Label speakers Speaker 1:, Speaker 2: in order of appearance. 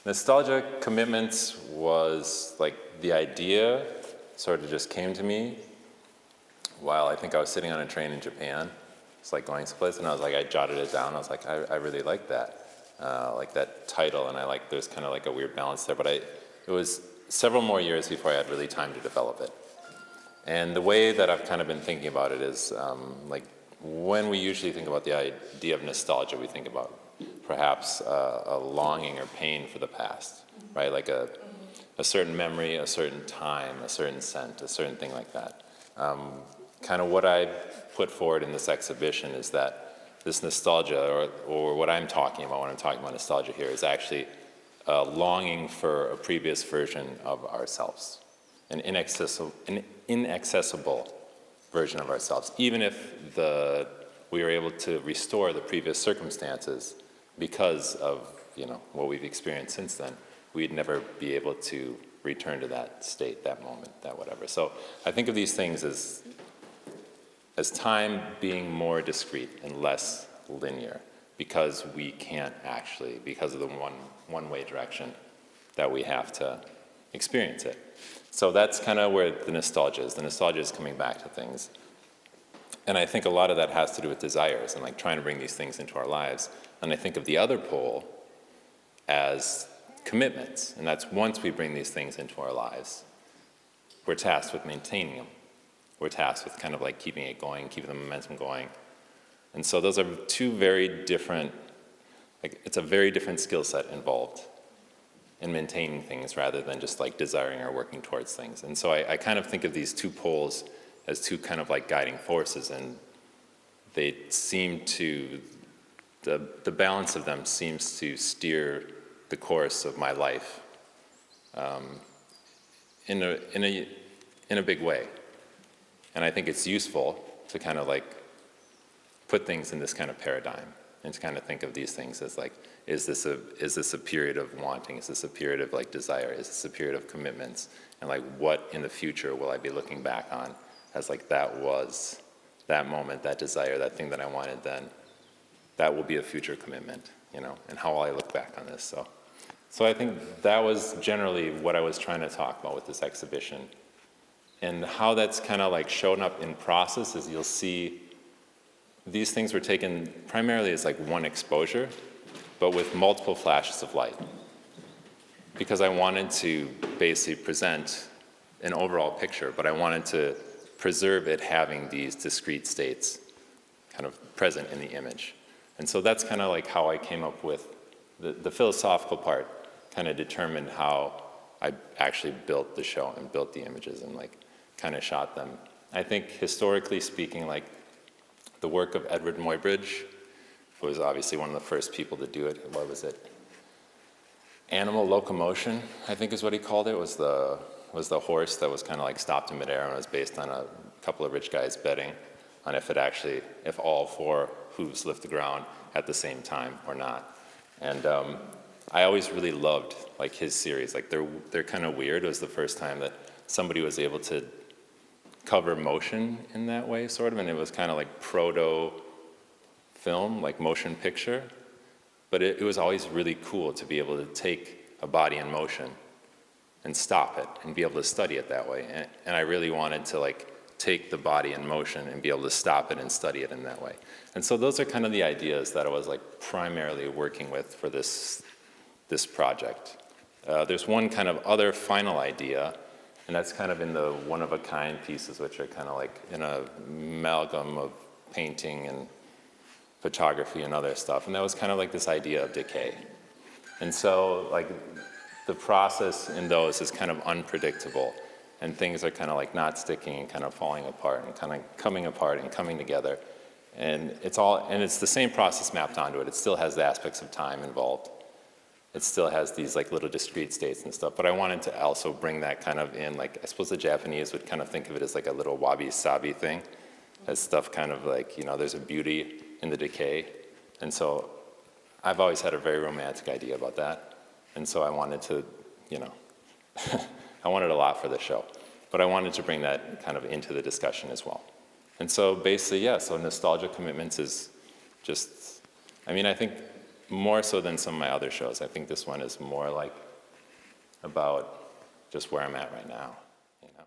Speaker 1: Nostalgia commitments was like the idea sort of just came to me while I think I was sitting on a train in Japan. It's like going someplace, and I was like, I jotted it down. I was like, I really like that title, and I like there's kind of like a weird balance there. But it was several more years before I had really time to develop it. And the way that I've kind of been thinking about it is like when we usually think about the idea of nostalgia, we think about perhaps a longing or pain for the past, right? Like a certain memory, a certain time, a certain scent, a certain thing like that. Kind of what I put forward in this exhibition is that this nostalgia, or what I'm talking about when I'm talking about nostalgia here, is actually a longing for a previous version of ourselves, an inaccessible version of ourselves, even if we were able to restore the previous circumstances because of what we've experienced since then. We'd never be able to return to that state, that moment, that whatever. So I think of these things as time being more discrete and less linear, because we can't actually, because of the one-way direction that we have to experience it. So that's kind of where the nostalgia is. The nostalgia is coming back to things. And I think a lot of that has to do with desires and like trying to bring these things into our lives. And I think of the other pole as commitments. And that's once we bring these things into our lives, we're tasked with maintaining them. We're tasked with kind of like keeping it going, keeping the momentum going. And so those are two very different, like it's a very different skill set involved in maintaining things rather than just like desiring or working towards things. And so I kind of think of these two poles as two kind of like guiding forces, and they seem to, the balance of them seems to steer the course of my life in a big way. And I think it's useful to kind of like put things in this kind of paradigm and to kind of think of these things as like, is this a period of wanting? Is this a period of like desire? Is this a period of commitments? And like what in the future will I be looking back on as like that was, that moment, that desire, that thing that I wanted then, that will be a future commitment, and how will I look back on this? So I think that was generally what I was trying to talk about with this exhibition. And how that's kind of like shown up in process is you'll see these things were taken primarily as like one exposure, but with multiple flashes of light. Because I wanted to basically present an overall picture, but I wanted to preserve it having these discrete states kind of present in the image. And so that's kind of like how I came up with the philosophical part, kind of determined how I actually built the show and built the images and like kind of shot them. I think historically speaking, like the work of Edward Muybridge, who was obviously one of the first people to do it. What was it? Animal locomotion, I think is what he called it, was the horse that was kind of like stopped in midair and was based on a couple of rich guys betting on if all four hooves lift the ground at the same time or not. And I always really loved like his series. Like they're kind of weird. It was the first time that somebody was able to cover motion in that way, sort of, and it was kind of like proto film, like motion picture, but it was always really cool to be able to take a body in motion and stop it and be able to study it that way. And I really wanted to like take the body in motion and be able to stop it and study it in that way. And so those are kind of the ideas that I was like primarily working with for this project. There's one kind of other final idea, and that's kind of in the one-of-a-kind pieces, which are kind of like in a amalgam of painting and photography and other stuff. And that was kind of like this idea of decay. And so like the process in those is kind of unpredictable, and things are kind of like not sticking and kind of falling apart and kind of coming apart and coming together. And it's the same process mapped onto it. It still has the aspects of time involved. It still has these like little discrete states and stuff, but I wanted to also bring that kind of in, like I suppose the Japanese would kind of think of it as like a little wabi-sabi thing, as stuff kind of like, there's a beauty in the decay. And so I've always had a very romantic idea about that. And so I wanted to, I wanted a lot for the show, but I wanted to bring that kind of into the discussion as well. And so basically, so nostalgia commitments is just, I think more so than some of my other shows. I think this one is more like about just where I'm at right now, you know.